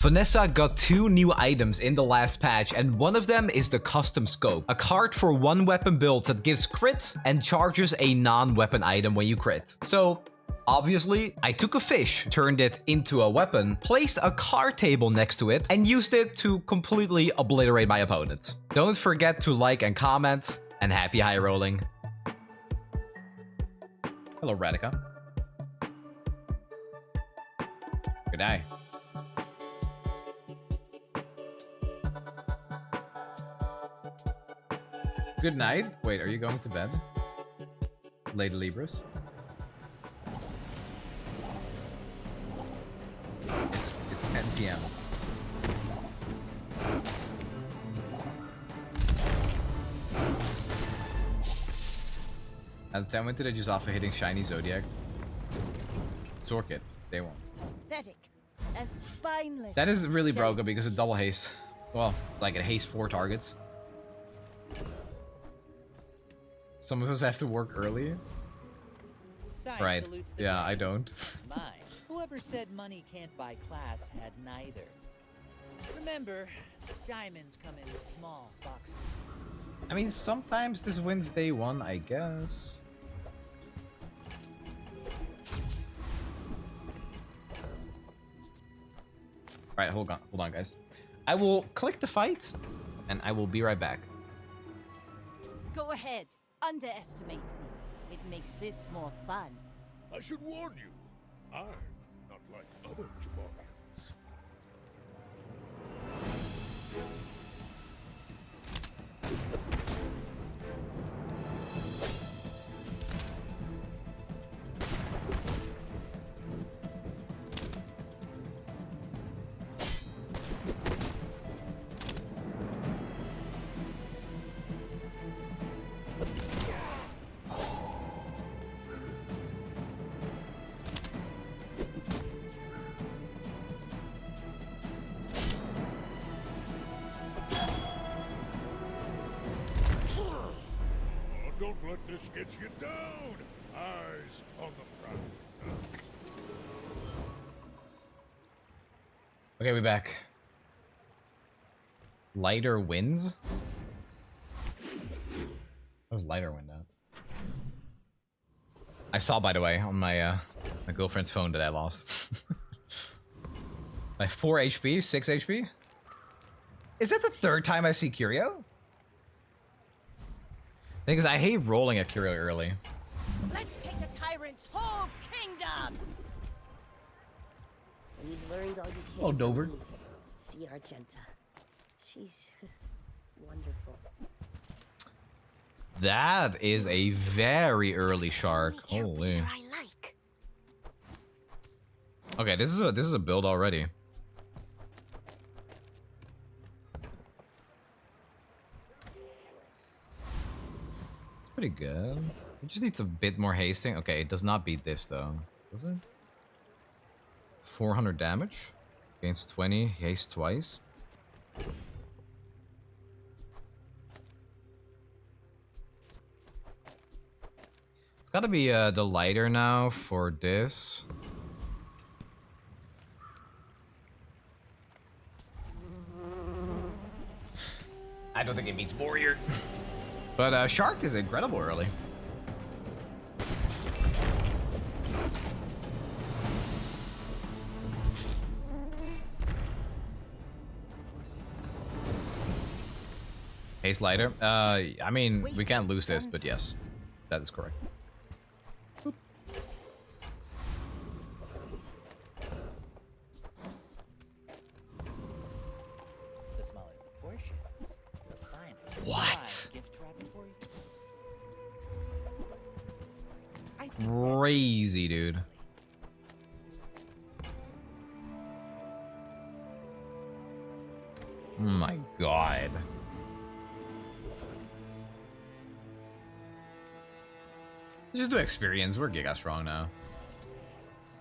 Vanessa got 2 new items in the last patch, and one of them is the custom scope, a card for one weapon build that gives crit and charges a non-weapon item when you crit. So obviously, I took a fish, turned it into a weapon, placed a card table next to it, and used it to completely obliterate my opponent. Don't forget to like and comment, and happy high rolling. Hello, Radika. Good day. Good night. Wait, are you going to bed? Lady Libras? It's 10 p.m. At the time, when did I just offer hitting shiny Zodiac? Zorkit, day 1. Pathetic. As spineless. That is really broken because of double haste. Well, like it haste 4 targets. Some of us have to work early. Right. Yeah, I don't. Mine. Whoever said money can't buy class had neither. Remember, diamonds come in small boxes. I mean, sometimes this wins day 1, I guess. Alright, hold on, guys. I will click the fight, and I will be right back. Go ahead. Underestimate me. It makes this more fun. I should warn you, I'm not like other Jabarians. Don't let this get you down! Eyes on the prize. Okay, we're back. Lighter wins? What was lighter win at? I saw, by the way, on my my girlfriend's phone that I lost. By 4 HP, 6 HP? Is that the 3rd time I see Curio? Because I hate rolling at Curio early. Let's take the tyrant's whole kingdom. When you've learned all you can. Oh, Dover. See Argenta. She's wonderful. That is a very early shark. Holy. I like. Okay, this is a build already. Pretty good. It just needs a bit more hasting. Okay, it does not beat this though. Does it? 400 damage. Against 20. Haste twice. It's gotta be the lighter now for this. I don't think it beats Warrior. But Shark is incredible early. Haste lighter. I mean, we can't lose this, but yes, that is correct. Boop. The smaller the portions, the finer. What? Gift wrapping for you? Crazy, dude. Oh my god. Just do experience. We're Giga strong now.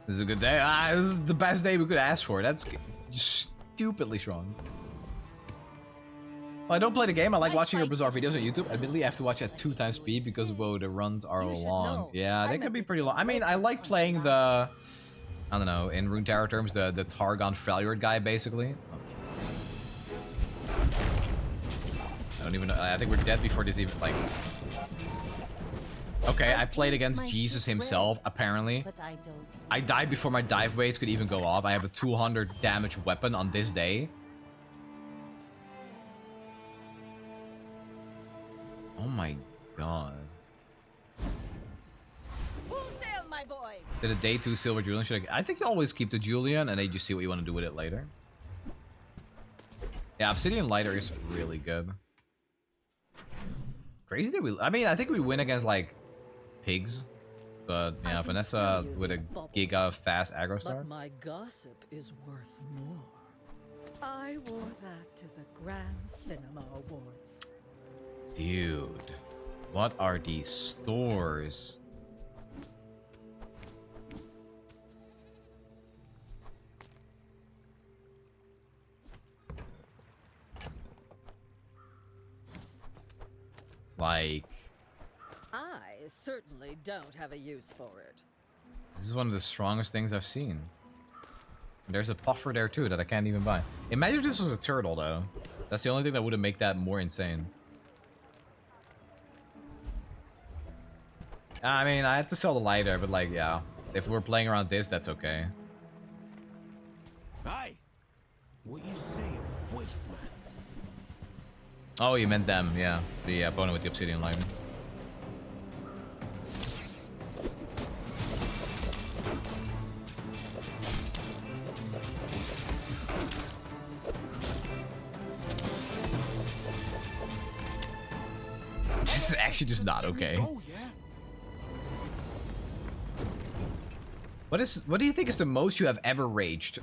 This is a good day. This is the best day we could ask for. That's stupidly strong. Well, I don't play the game. I like watching your Bazaar videos on YouTube. Admittedly, I have to watch at 2 times speed because, whoa, the runs are long. Yeah, they can be pretty long. I mean, I like playing the I don't know, in Runeterra terms, the Targon Freljord guy, basically. Oh, Jesus. I don't even know. I think we're dead before this even, like... Okay, I played against Jesus himself, apparently. But I don't. I died before my dive rates could even go off. I have a 200 damage weapon on this day. Oh my god. Full sail, my boy. Did a day 2 silver Julian? I think you always keep the Julian and then you see what you want to do with it later. Yeah, Obsidian Lighter is really good. Crazy that we... I mean, I think we win against, like, pigs. But, yeah, Vanessa with a giga fast aggro star. But my gossip is worth more. I wore that to the Grand Cinema Awards. Dude, what are these stores? Like... I certainly don't have a use for it. This is one of the strongest things I've seen. There's a puffer there too that I can't even buy. Imagine if this was a turtle though. That's the only thing that would have made that more insane. I mean, I had to sell the lighter, but like, yeah. If we're playing around this, that's okay. Hey, what you say, voice man? Oh, you meant them, yeah. The opponent with the obsidian lighter. This is actually just not okay. What do you think is the most you have ever raged?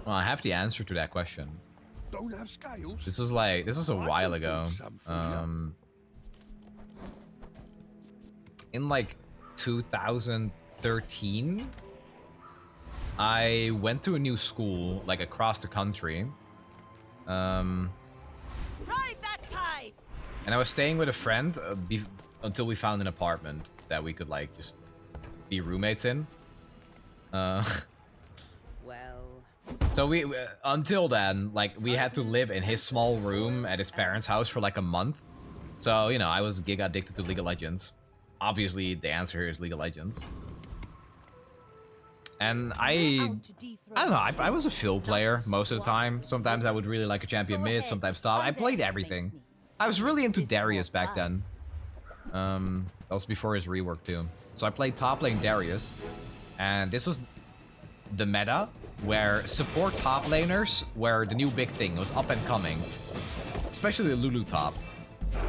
Well, I have the answer to that question. Don't have scales. This was a while ago. In like 2013, I went to a new school, like across the country. Ride that tide. And I was staying with a friend until we found an apartment that we could like just be roommates in. Well, So we until then, like we had to live in his small room at his parents' house for like a month. So you know, I was giga addicted to League of Legends. Obviously, the answer here is League of Legends. And I don't know, I was a fill player most of the time. Sometimes I would really like a champion mid, sometimes top. I played everything. I was really into Darius back then. That was before his rework too. So I played top lane Darius. And this was the meta where support top laners were the new big thing. It was up and coming. Especially the Lulu top.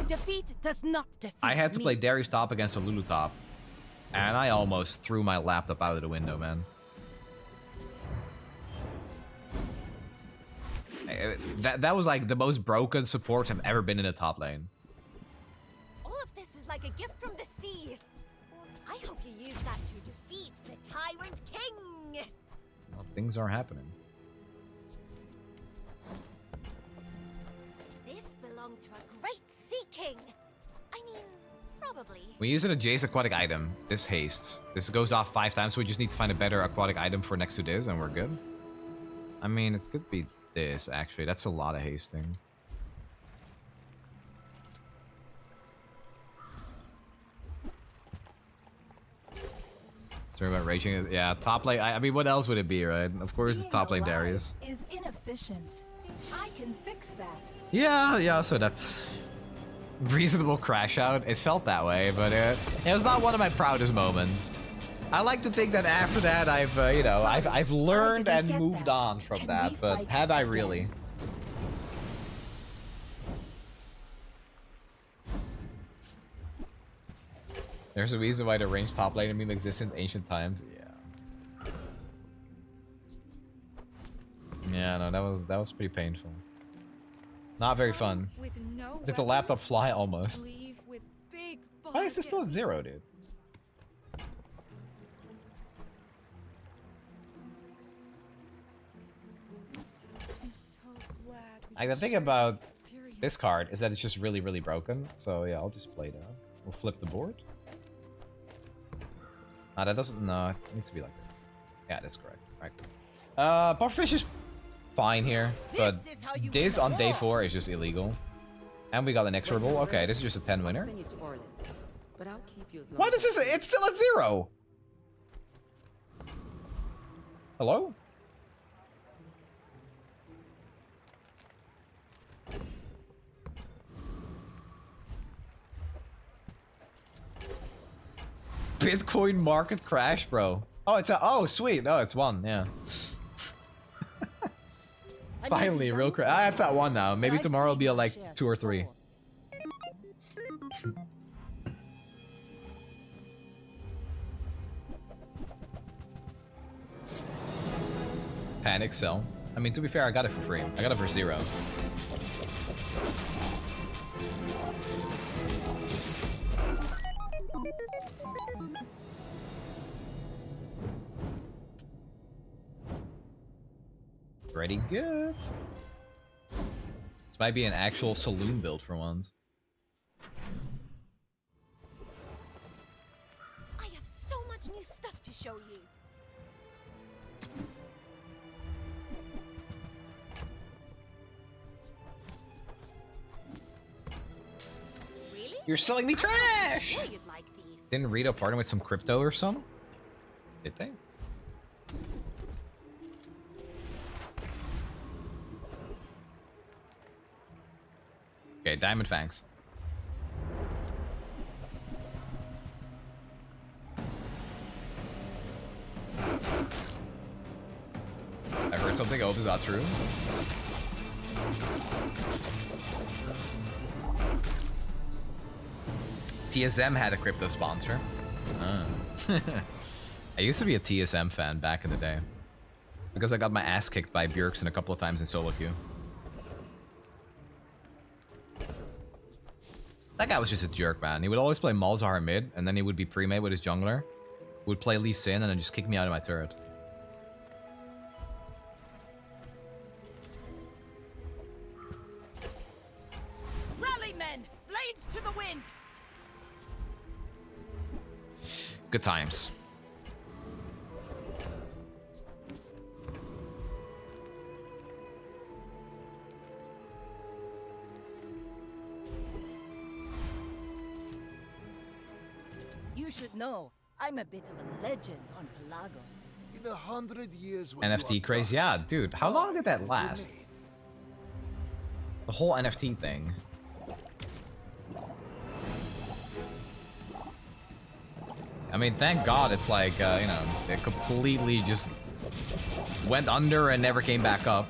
defeat does not defeat I had to me. play Darius top against a Lulu top. And I almost threw my laptop out of the window, man. That was like the most broken support I've ever been in a top lane. All of this is like a gift from the sea. I hope you use that to defeat the Tyrant King. Well, things are happening. This belonged to a great sea king. I mean, probably. We use an adjacent aquatic item. This haste. This goes off 5 times, so we just need to find a better aquatic item for next to this, and we're good. I mean, it could be this, actually. That's a lot of hasting. Sorry about raging. Yeah, top lane. I mean, what else would it be, right? Of course, it's top lane Darius. Is inefficient. I can fix that. Yeah, so that's reasonable crash out. It felt that way, but it was not one of my proudest moments. I like to think that after that, I've learned and moved on from that, but have I really? There's a reason why the ranged top laner meme exists in ancient times. Yeah. Yeah, no, that was pretty painful. Not very fun. Did the laptop fly almost? Why is this still at 0, dude? The thing about this card is that it's just really, really broken. So yeah, I'll just play that. We'll flip the board. Ah, that doesn't. No, it needs to be like this. Yeah, that's correct. Right. Pufferfish is fine here, but This is how you this win a on day war. 4 is just illegal. And we got an inexorable. Okay, this is just a 10 winner. Send you to Orlin, but I'll keep you as long What as is this? It's still at 0. Hello? Bitcoin market crash, bro. Oh, it's a. Oh, sweet. No, it's 1. Yeah. Finally, real crash. Ah, it's at 1 now. Maybe tomorrow will be at like 2 or 3. Panic sell. I mean, to be fair, I got it for free. I got it for 0. Pretty good. This might be an actual saloon build for once. I have so much new stuff to show you. Really? You're selling me trash! Sure you'd like these. Didn't Rito partner with some crypto or some? Did they? Okay, Diamond Fangs. I heard something. I hope it's not true. TSM had a crypto sponsor. Ah. I used to be a TSM fan back in the day. Because I got my ass kicked by Bjergsen a couple of times in solo queue. That guy was just a jerk, man. He would always play Malzahar mid, and then he would be pre-made with his jungler. Would play Lee Sin, and then just kick me out of my turret. Rally, men! Blades to the wind! Good times. You should know, I'm a bit of a legend on Pelago. In 100 years when NFT you are craze? dust, Yeah, dude. How long did that your last? name. The whole NFT thing. I mean, thank God it's like, you know, it completely just went under and never came back up.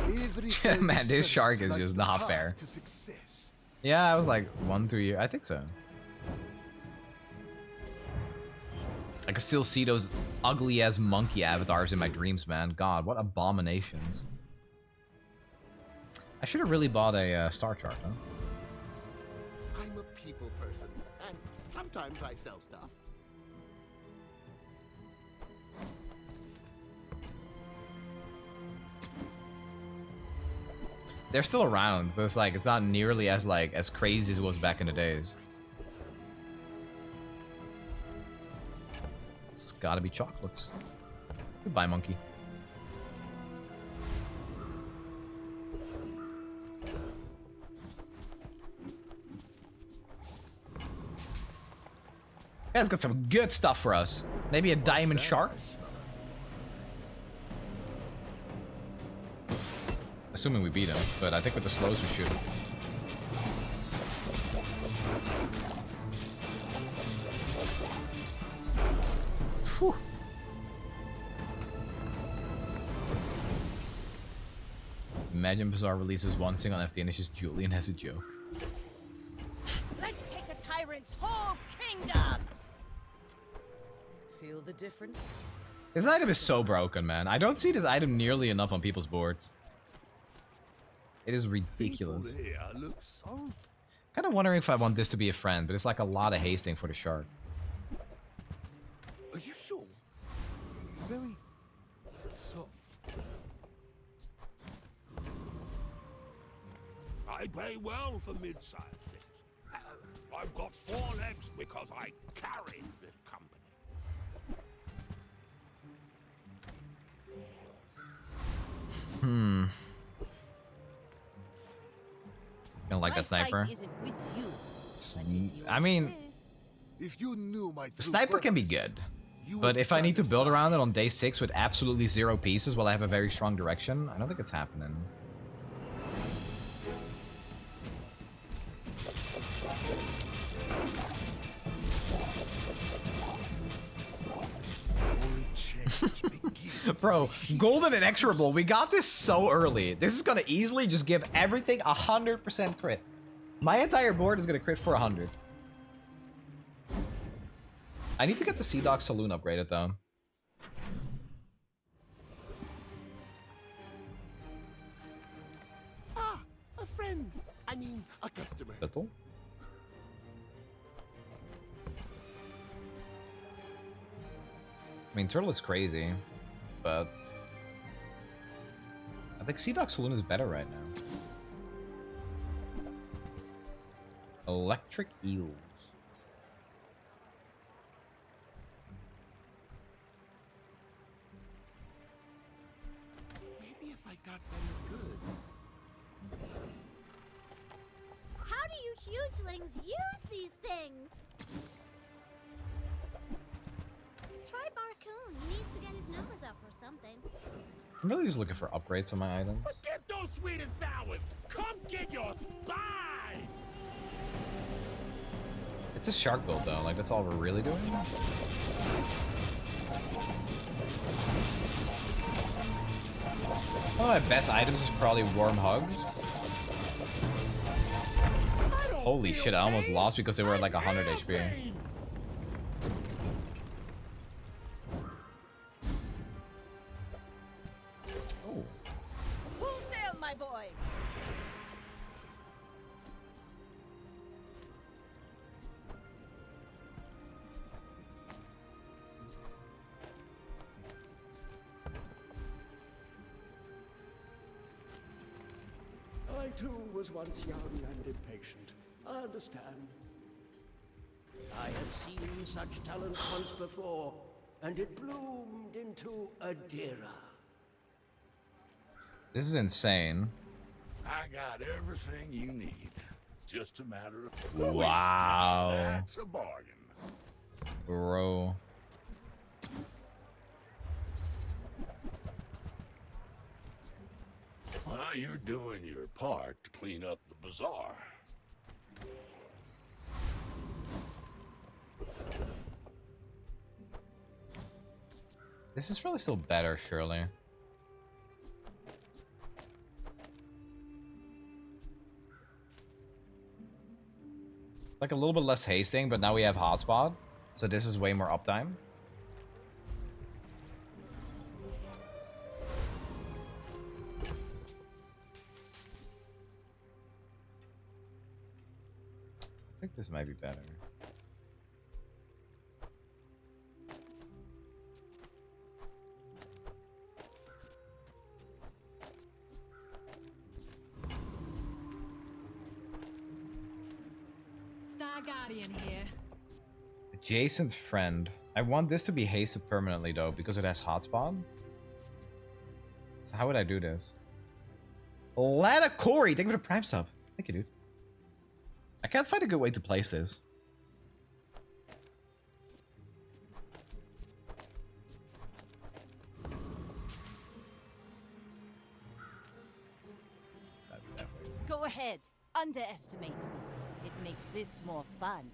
Every Man, this study shark is likes just the not path fair. to success. Yeah, I was like 1, 2 years. I think so. I can still see those ugly as monkey avatars in my dreams, man. God, what abominations. I should have really bought a star chart, huh? I'm a people person, and sometimes I sell stuff. They're still around, but it's like it's not nearly as like as crazy as it was back in the days. It's gotta be chocolates. Goodbye, monkey. This guy's got some good stuff for us. Maybe a diamond shark? Assuming we beat him, but I think with the slows we should. Whew. Imagine Bazaar releases one single NFT and it's just Julian as a joke. Let's take a tyrant's whole kingdom! Feel the difference? This item is so broken, man. I don't see this item nearly enough on people's boards. It is ridiculous. People here look so. Kind of wondering if I want this to be a friend, but it's like a lot of hasting for the shark. Are you sure? Very soft. I pay well for mid-sized things. I've got 4 legs because I carried the company. Don't like that sniper. Isn't with you, It's- but if you I mean, insist. If you knew my the sniper can be good. But if I need to build around it on day 6 with absolutely 0 pieces while I have a very strong direction, I don't think it's happening. Bro, golden inexorable. We got this so early. This is gonna easily just give everything 100% crit. My entire board is gonna crit for 100. I need to get the Sea Dog Saloon upgraded though. Ah, a friend. I mean, a customer. Little? I mean, Turtle is crazy, but I think Sea Dog Saloon is better right now. Electric Eels. Maybe if I got better goods. How do you hugelings use these things? Try Barcoon. He needs to get his numbers up or something. I'm really just looking for upgrades on my items. Forget those sweet and sours. Come get your spies. It's a shark build though, like that's all we're really doing. One of my best items is probably Worm Hugs. Holy shit, I almost lost because they were at like 100 HP. Oh. Full sail, my boy. I too was once young and impatient. I understand. I have seen such talent once before, and it bloomed into a Dira. This is insane. I got everything you need. Just a matter of... Wow. That's a bargain. Bro. Well, you're doing your part to clean up the bazaar. This is probably still better, surely. Like a little bit less hasting, but now we have hotspot, so this is way more uptime. I think this might be better. Guardian here. Adjacent friend. I want this to be hasted permanently though, because it has hotspot. So how would I do this? Lana Corey, thank you for the prime sub. Thank you, dude. I can't find a good way to place this. Go ahead. Underestimate me. It makes this more fun.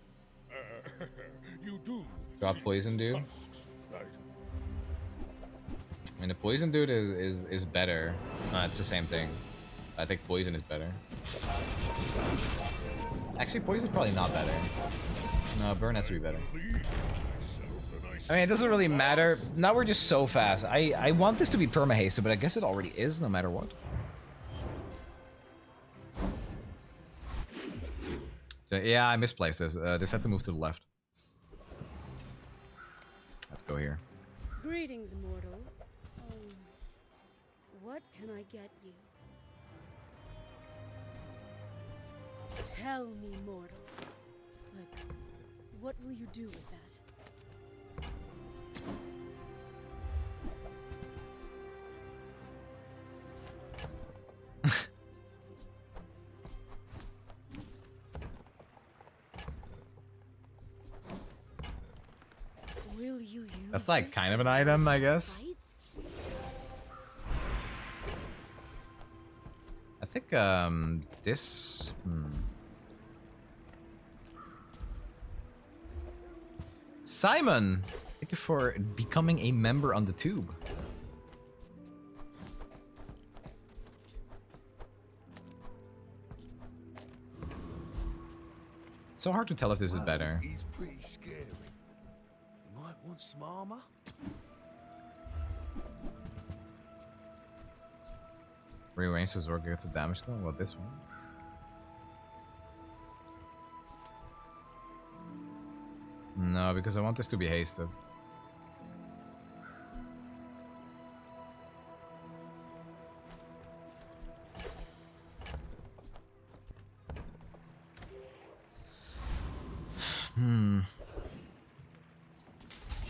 You do. Drop see poison, dude. tusks, right? I mean, the poison dude is better. It's the same thing. I think poison is better. Actually, poison's probably not better. No, burn has to be better. I mean, it doesn't really matter. Now we're just so fast. I want this to be perma-hasted, but I guess it already is, no matter what. So, yeah, I misplaced this. This had to move to the left. Let's go here. Greetings, mortal. What can I get you? Tell me, mortal. But what will you do with that? Will you use That's like this kind of an in item, I guess. fights? I think this. Simon, thank you for becoming a member on the tube. It's so hard to tell if this is better. He's pretty scary. You might want some armor. Rearrange the sword gets a damage skill. What, this one? No, because I want this to be hasted.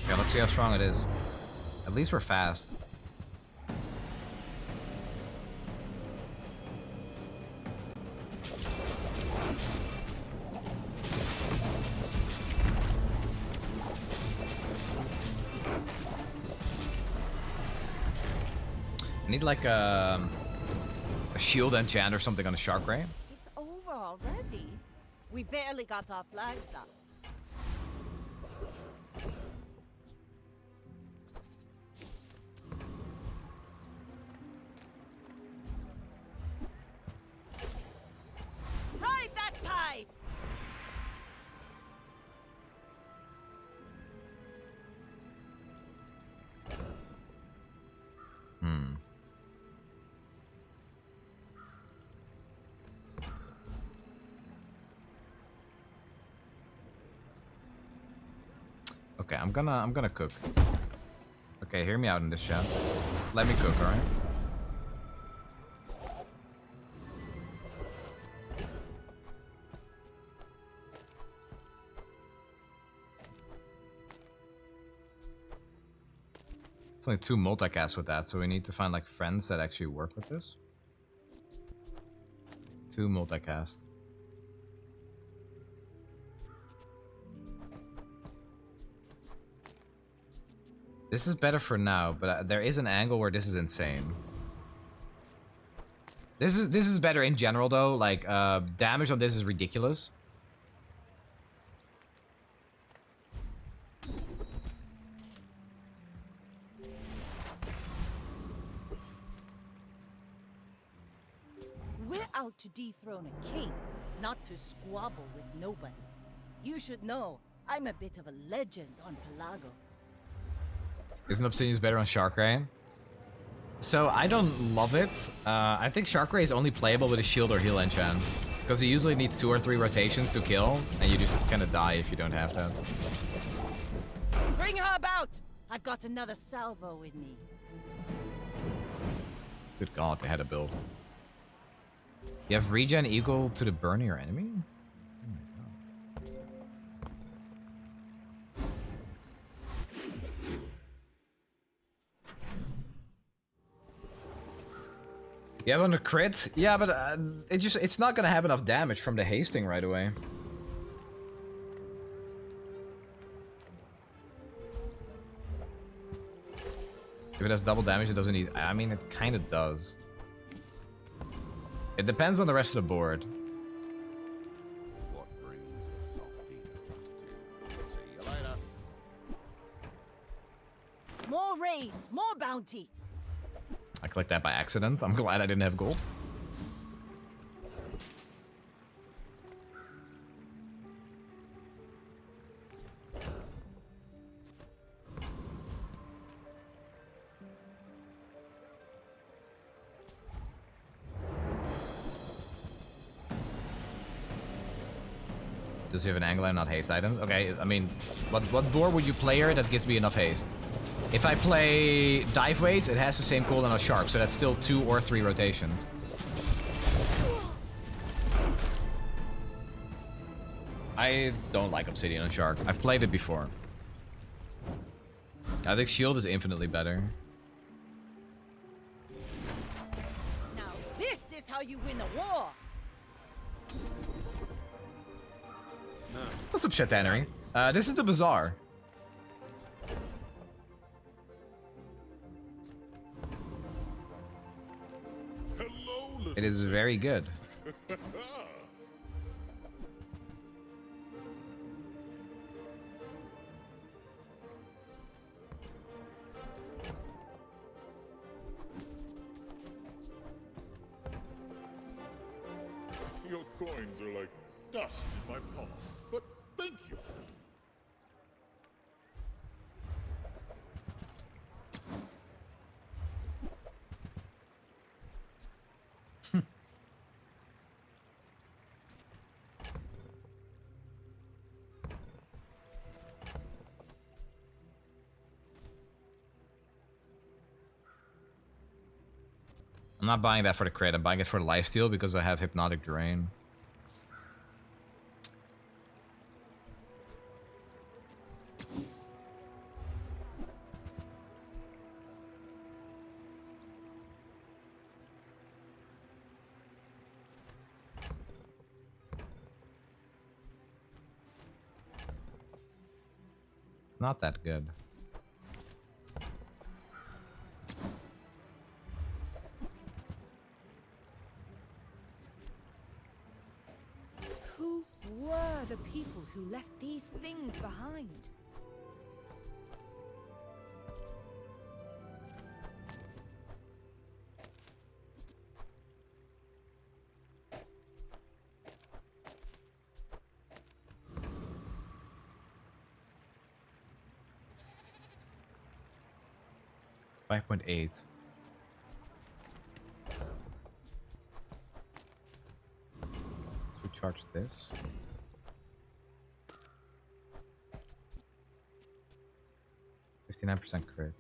Yeah, let's see how strong it is. At least we're fast. I need like a shield enchant or something on a shark ray. It's over already. We barely got our flags up. Ride that tide! Okay, I'm gonna cook. Okay, hear me out in this chat. Let me cook, alright? It's only 2 multicasts with that, so we need to find like friends that actually work with this. 2 multicast. This is better for now, but there is an angle where this is insane. This is better in general though. Like damage on this is ridiculous. We're out to dethrone a king, not to squabble with nobodies. You should know, I'm a bit of a legend on Pelago. Isn't Obsidian's better on Shark Ray? So I don't love it. I think Shark Ray is only playable with a shield or heal enchant. Because it usually needs 2 or 3 rotations to kill, and you just kind of die if you don't have that. Bring her about! I've got another salvo with me. Good god, they had a build. You have regen equal to the burn of your enemy? You have on a crit? Yeah, but it's not gonna have enough damage from the hasting right away. If it has double damage, it doesn't need... I mean, it kind of does. It depends on the rest of the board. What brings a softy to drafty? See you later. More raids, more bounty. I clicked that by accident. I'm glad I didn't have gold. Does he have an angle and not haste items? Okay, I mean, what board would you play here that gives me enough haste? If I play dive weights, it has the same cooldown as shark, so that's still 2 or 3 rotations. I don't like Obsidian on Shark. I've played it before. I think Shield is infinitely better. Now this is how you win a war. What's up, Shatanery? This is the Bazaar. Hello, little It is very good. Your coins are like dust in my palm, but thank you. I'm not buying that for the crit. I'm buying it for the lifesteal because I have Hypnotic Drain. It's not that good. Who were the people who left these things behind? $5.8. Charge this. %59 crit.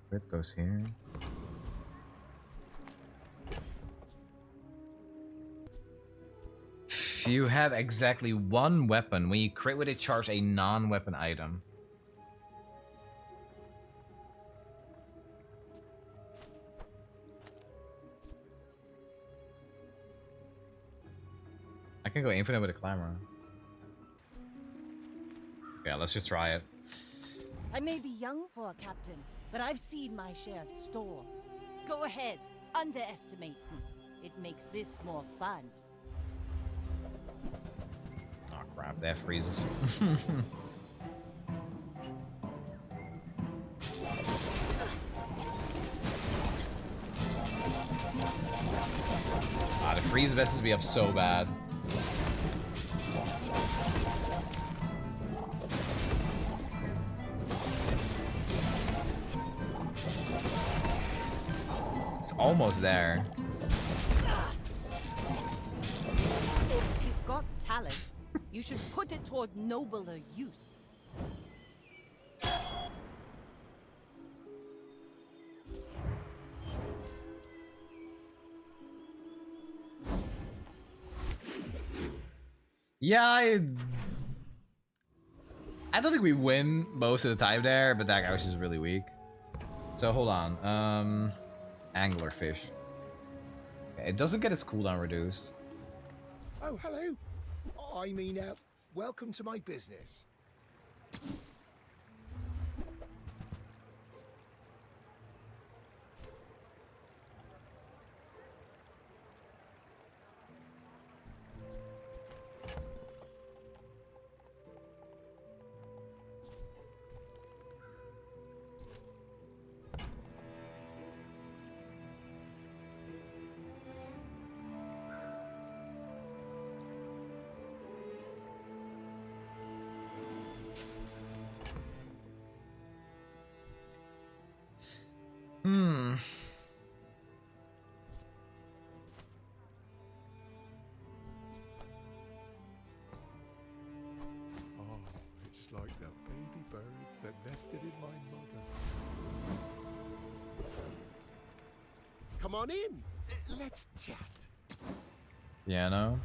Crit goes here. If you have exactly one weapon, when you crit with it, charge a non-weapon item. I can go infinite with a clamor. Yeah, let's just try it. I may be young for a captain, but I've seen my share of storms. Go ahead, underestimate me. It makes this more fun. Oh crap, that freezes. The freeze messes me up so bad. It's almost there. If you've got talent, you should put it toward nobler use. Yeah, I don't think we win most of the time there, but that guy was just really weak. So hold on. Anglerfish. Okay, it doesn't get its cooldown reduced. Oh, hello. I mean, welcome to my business. Oh, it's like the baby birds that nested in my mother. Come on in. Let's chat. Yeah, no.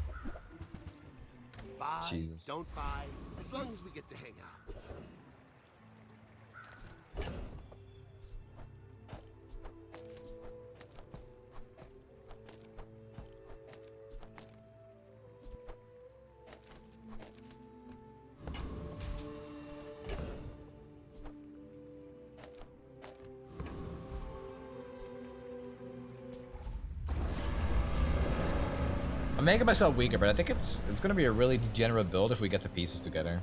Buy, Jesus. don't buy, as long as we get to hang out. I'm making myself weaker, but I think it's gonna be a really degenerate build if we get the pieces together.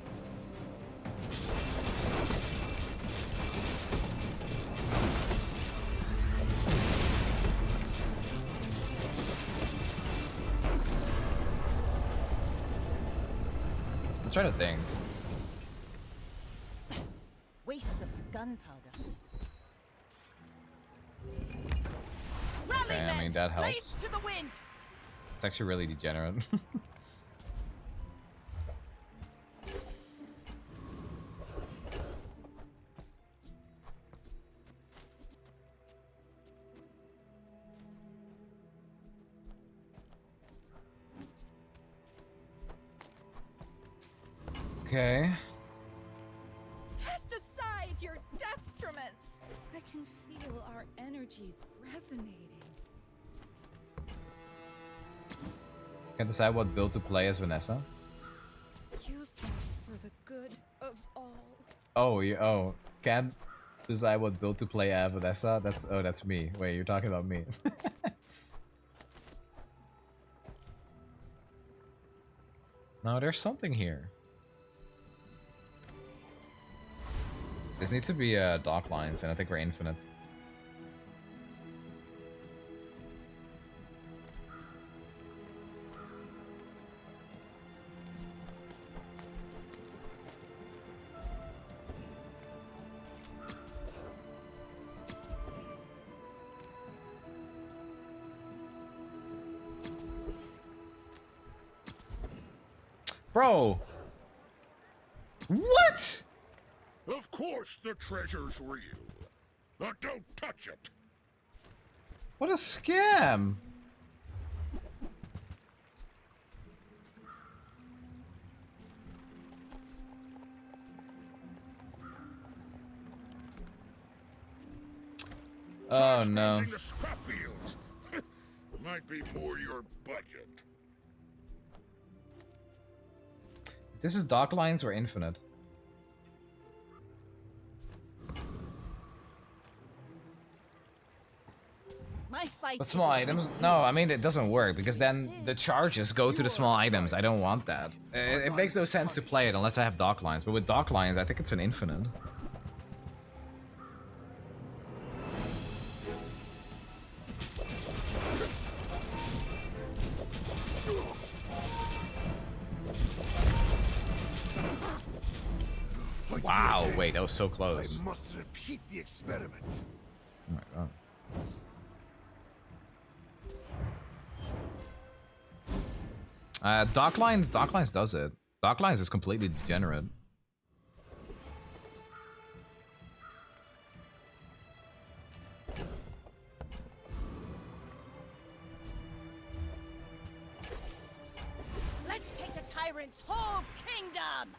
I'm trying to think. Waste of gunpowder. Okay, I mean that helps. Blades to the wind. It's actually really degenerate. Okay. Cast aside your destruments. I can feel our energies resonating. Can't decide what build to play as Vanessa. Use them for the good of all. Oh, can't decide what build to play as Vanessa. That's me. Wait, you're talking about me. No, there's something here. This needs to be dock lines, and I think we're infinite. Bro! What?! Of course the treasure's real. Now don't touch it. What a scam! Oh no. The scrap fields. Might be more your budget. This is dock lines or infinite? My fight. But small items? No, I mean it doesn't work because then the charges go to the small items. I don't want that. It makes no sense to play it unless I have dock lines. But with dock lines, I think it's an infinite. Wow, wait, that was so close. I must repeat the experiment. Oh my god. Dock lines does it. Dock lines is completely degenerate. Let's take the tyrant's whole kingdom.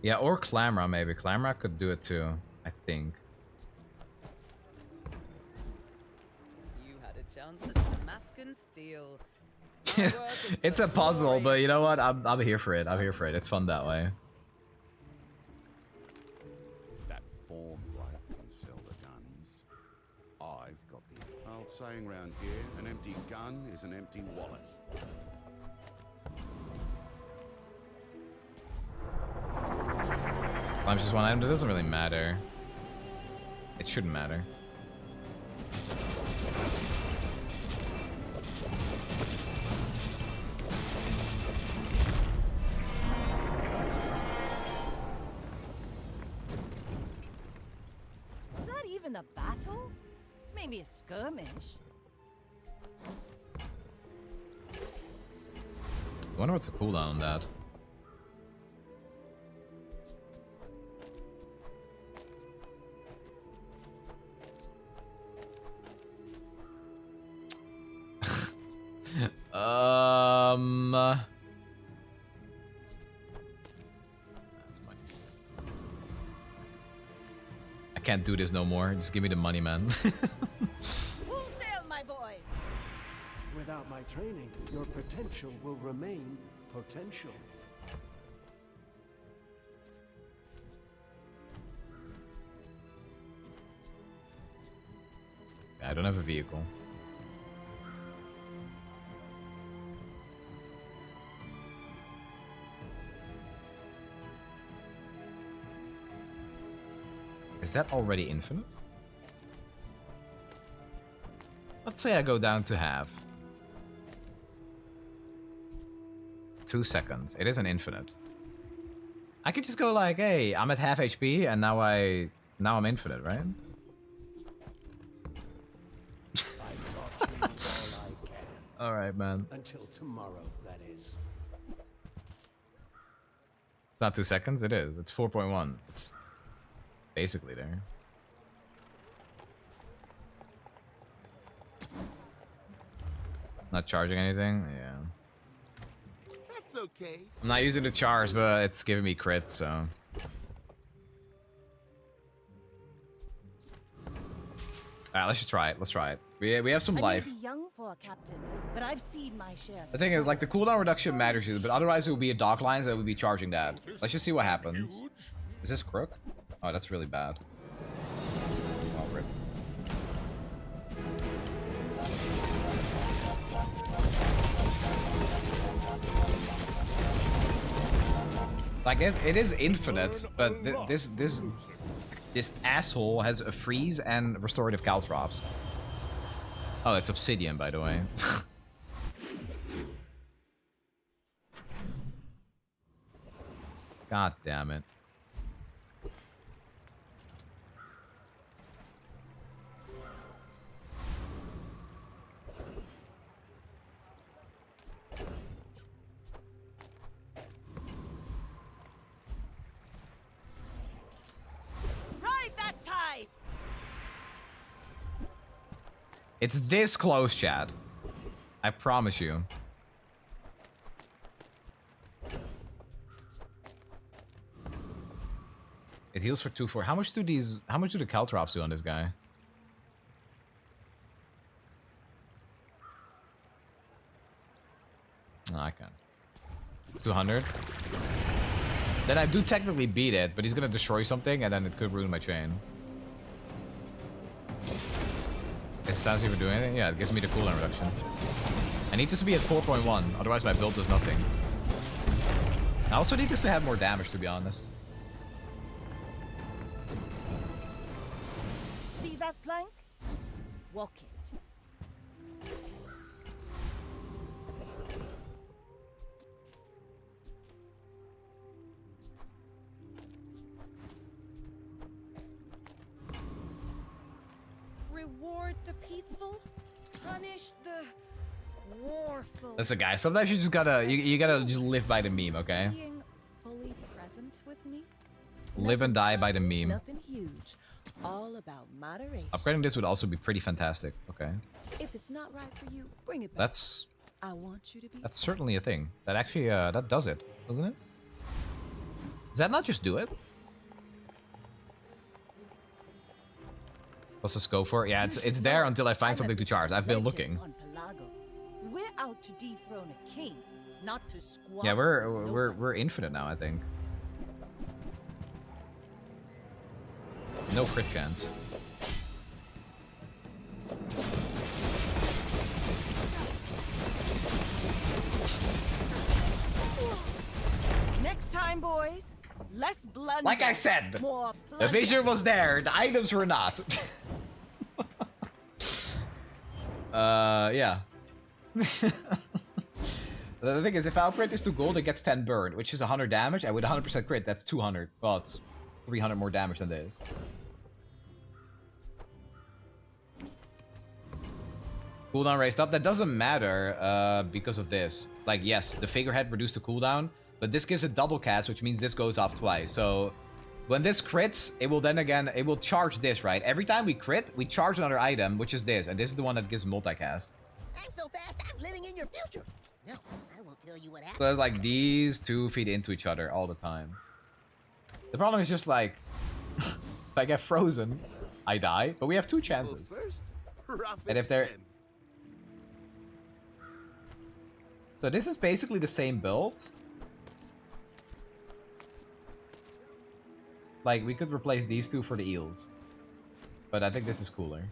Yeah, or Clamra maybe. Clamra could do it too, I think. You had a chance at Damascus steel. It's a puzzle, but you know what? I'm here for it. I'm here for it. It's fun that way. That form bloke can sell the guns. I've got the old saying round here, an empty gun is an empty wallet. Climbs just one item. It doesn't really matter. It shouldn't matter. Was that even a battle? Maybe a skirmish. I wonder what's the cooldown on that. can't do this no more. Just give me the money, man. Full sail, my boys! Without my training, your potential will remain potential. I don't have a vehicle. Is that already infinite? Let's say I go down to half. 2 seconds. It isn't infinite. I could just go like, hey, I'm at half HP and now I'm infinite, right? Alright, man. Until tomorrow, that is. It's not 2 seconds, it is. It's 4.1. It's basically there. Not charging anything? Yeah. That's okay. I'm not using the charge, but it's giving me crits, so. Alright, let's just try it. Let's try it. We have some life. I may be young for a captain, but I've seen my share. The thing is, like, the cooldown reduction matters here, but otherwise it would be a dock line that would be charging that. Let's just see what happens. Is this crook? Oh, that's really bad. Oh, rip. Like, it is infinite, but this asshole has a freeze and restorative caltrops. Oh, it's obsidian, by the way. God damn it. Ride that tide! It's this close, chat. I promise you. It heals for 2-4. How much do the caltrops do on this guy? No, I can't. 200. Then I do technically beat it, but he's gonna destroy something and then it could ruin my chain. It sounds like we're doing anything? Yeah, it gives me the cooldown reduction. I need this to be at 4.1, otherwise my build does nothing. I also need this to have more damage, to be honest. See that plank? Walk it. Reward the peaceful, punish the warful. Listen, guys, sometimes you just gotta you gotta just live by the meme, okay? Being fully present with me. Live and die by the meme. Nothing huge. All about moderation. Upgrading this would also be pretty fantastic. Okay. If it's not right for you, bring it back. That's I want you to be. That's certainly a thing. That actually that does it, doesn't it? Does that not just do it? What's the scope for it? Yeah, it's there until I find something to charge. I've been looking. We're out to dethrone a king, not to squander. Yeah, we're infinite now, I think. No crit chance. Next time, boys, less blood. Like I said, more the vision was there, the items were not. Yeah. The thing is, if I upgrade this to gold, it gets 10 burn, which is 100 damage, and with 100% crit, that's 200. Well, it's 300 more damage than this. Cooldown raised up. That doesn't matter because of this. Like, yes, the figurehead reduced the cooldown, but this gives a double cast, which means this goes off twice. So when this crits, it will then again, it will charge this, right? Every time we crit, we charge another item, which is this, and this is the one that gives multicast. I'm so fast, I'm living in your future. No, I won't tell you what happened. So it's like these two feed into each other all the time. The problem is just like, if I get frozen, I die. But we have 2 chances. And if they're... So this is basically the same build. Like, we could replace these 2 for the eels. But I think this is cooler.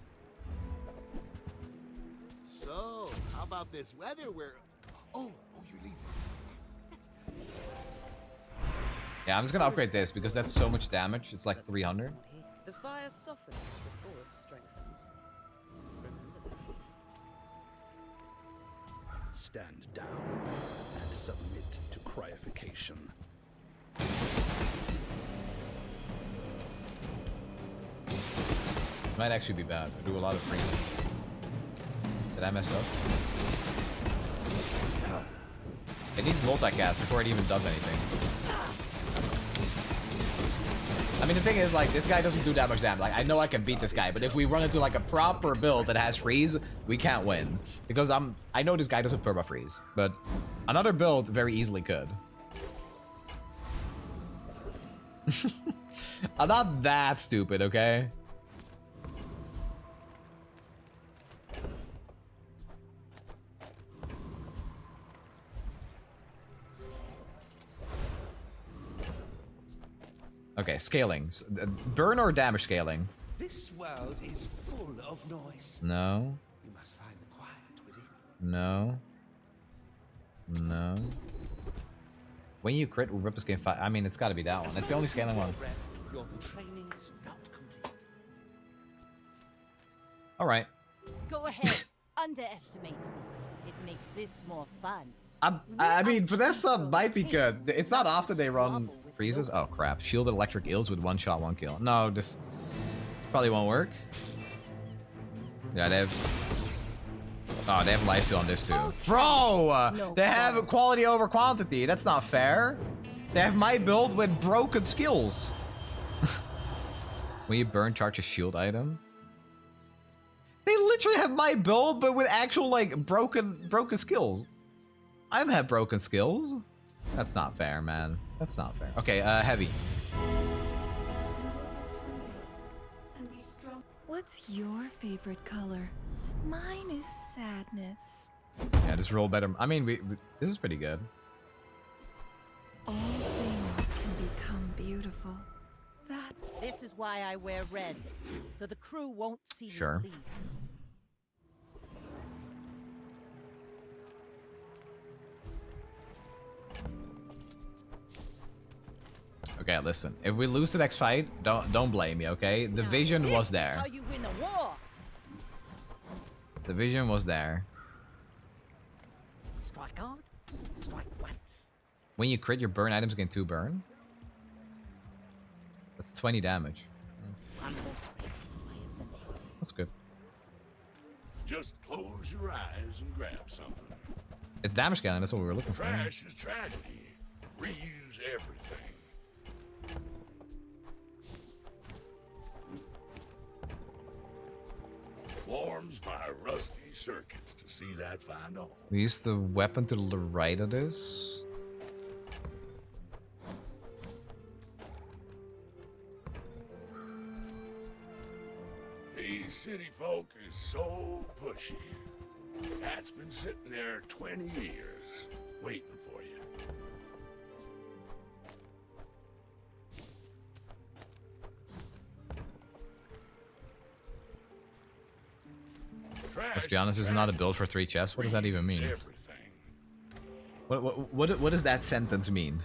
So, how about this weather where... Oh, you're leaving. Yeah, I'm just gonna upgrade this because that's so much damage. It's like 300. The fire softens before it strengthens. Remember that. Stand down and submit to cryification. Might actually be bad. I do a lot of freezing. Did I mess up? It needs multicast before it even does anything. I mean, the thing is, like, this guy doesn't do that much damage. Like, I know I can beat this guy, but if we run into, like, a proper build that has freeze, we can't win. Because I know this guy doesn't perma freeze, but another build very easily could. I'm not that stupid, okay? Okay, scaling. Burn or damage scaling? This world is full of noise. No. You must find the quiet within. No. No. When you crit, will Ripple's game 5. I mean, it's gotta be that one. That's the only scaling one. Your training is not complete. Alright. Go ahead. Underestimate me. It makes this more fun. I mean, Vanessa might be good. It's not often they run freezes. Oh, crap. Shielded electric eels with 1 shot, 1 kill. No, this probably won't work. Yeah, they have... Oh, they have lifesteal on this too. Bro! They have quality over quantity. That's not fair. They have my build with broken skills. When you burn, charge a shield item. They literally have my build, but with actual, like, broken skills. I don't have broken skills. That's not fair, man. That's not fair. Okay, heavy. What's your favorite color? Mine is sadness. Yeah, just roll better. I mean, this is pretty good. All things can become beautiful. This is why I wear red, so the crew won't see me Sure. bleed. Okay, listen. If we lose the next fight, don't blame me, okay? The vision was This is there. how you win a war. The vision was there. Strike hard, strike once. When you crit, your burn items gain 2 burn. That's 20 damage. That's good. Just close your eyes and grab something. It's damage scaling. That's what we were looking for. Trash is tragedy. Reuse everything. Warms my rusty circuits to see that find on. We use the weapon to the right of this. These city folk is so pushy. That's been sitting there 20 years, waiting for you. Let's be honest, this is not a build for 3 chests. What does that even mean? What does that sentence mean?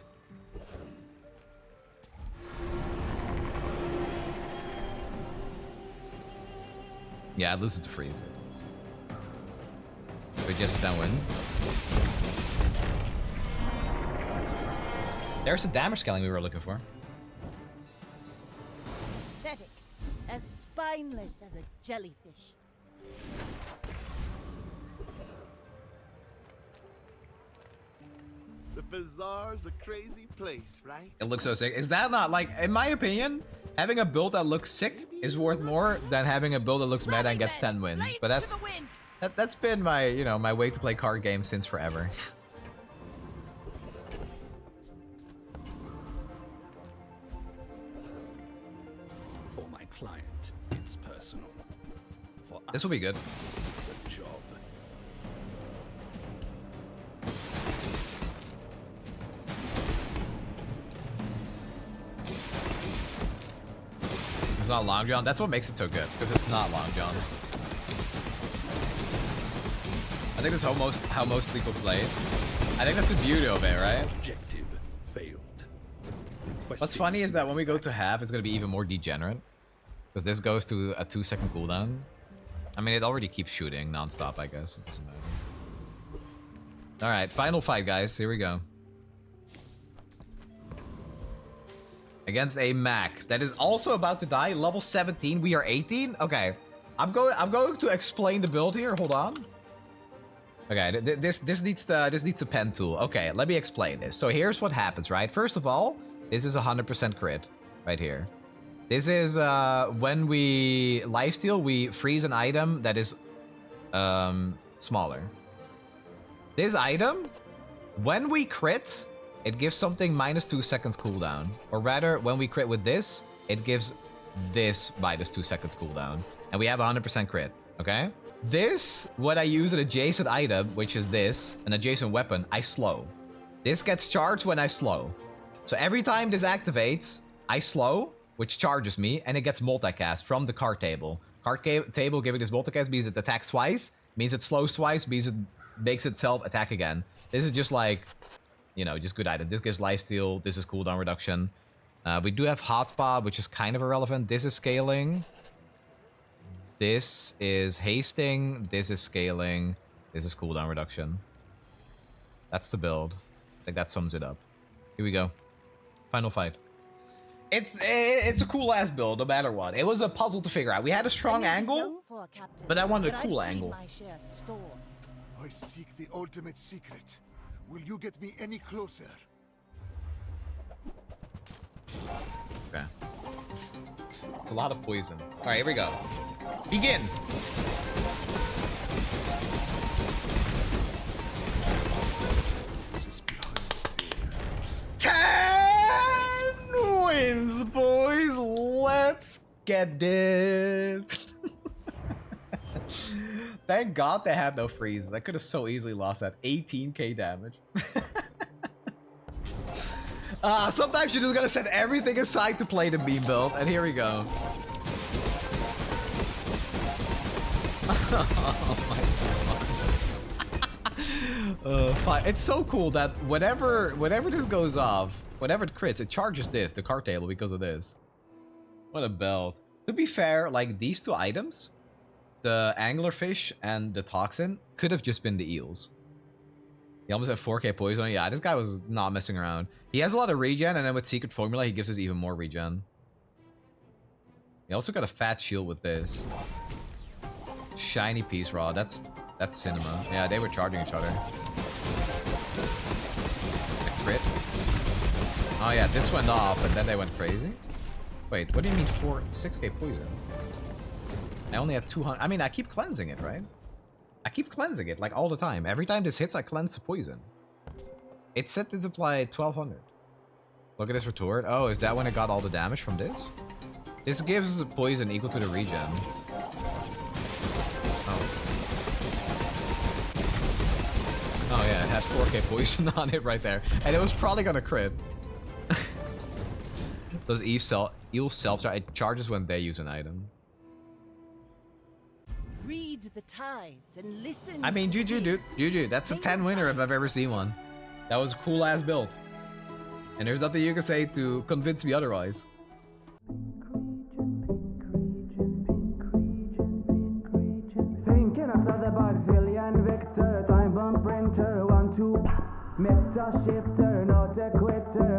Yeah, I lose it to freeze. But just then wins. There's the damage scaling we were looking for. Pathetic, as spineless as a jellyfish. The Bazaar's a crazy place, right? It looks so sick. Is that not, like, in my opinion, having a build that looks sick is worth more than having a build that looks meta and gets 10 wins. But that's been my, you know, my way to play card games since forever. For my client, it's personal. For This will be good. It's a job. It's not Long John. That's what makes it so good, because it's not Long John. I think that's how most people play it. I think that's the beauty of it, right? Objective failed. What's funny is that when we go to half, it's going to be even more degenerate. Because this goes to a 2-second cooldown. I mean, it already keeps shooting non-stop, I guess. It doesn't matter. Alright, final fight, guys. Here we go. Against a Mac that is also about to die. Level 17. We are 18. Okay. I'm going to explain the build here. Hold on. Okay, this needs the pen tool. Okay, let me explain this. So here's what happens, right? First of all, this is 100% crit right here. This is when we lifesteal, we freeze an item that is smaller. This item, when we crit, it gives something -2 seconds cooldown. Or rather, when we crit with this, it gives this -2 seconds cooldown. And we have 100% crit, okay? This, when I use an adjacent item, which is this, an adjacent weapon, I slow. This gets charged when I slow. So every time this activates, I slow, which charges me, and it gets multicast from the card table. Card table giving this multicast means it attacks twice, means it slows twice, means it makes itself attack again. This is just like, you know, just good item. This gives lifesteal. This is cooldown reduction. We do have hotspot, which is kind of irrelevant. This is scaling. This is hasting. This is scaling. This is cooldown reduction. That's the build. I think that sums it up. Here we go. Final fight. It's a cool ass build, no matter what. It was a puzzle to figure out. We had a strong angle, but I wanted a cool angle. I seek the ultimate secret. Will you get me any closer? Okay. It's a lot of poison. All right, here we go. Begin. Wins, boys. Let's get it. Thank God they had no freezes. I could have so easily lost that 18k damage. Sometimes you're just gonna set everything aside to play the beam build, and here we go. Oh my God. It's so cool that whenever this goes off, whenever it crits, it charges this, the card table, because of this. What a belt. To be fair, like these two items, the anglerfish and the toxin, could have just been the eels. He almost had 4k poison. Yeah, this guy was not messing around. He has a lot of regen, and then with Secret Formula, he gives us even more regen. He also got a fat shield with this. Shiny Peace Rod. That's cinema. Yeah, they were charging each other. A crit. Oh yeah, this went off, and then they went crazy. Wait, what do you mean 6k poison? I only have 200. I mean, I keep cleansing it, right? I keep cleansing it, like, all the time. Every time this hits, I cleanse the poison. It said to apply 1200. Look at this retort. Oh, is that when it got all the damage from this? This gives poison equal to the regen. Oh yeah, it had 4k poison on it right there. And it was probably gonna crit. Those eel self charges when they use an item. Read the tides and listen. I mean, GG, dude. GG. That's a 10 winner if I've ever seen one. That was a cool ass build. And there's nothing you can say to convince me otherwise. Thinking outside the box, Zillion Victor, time bomb printer, 1, 2, meta shifter, not a quitter.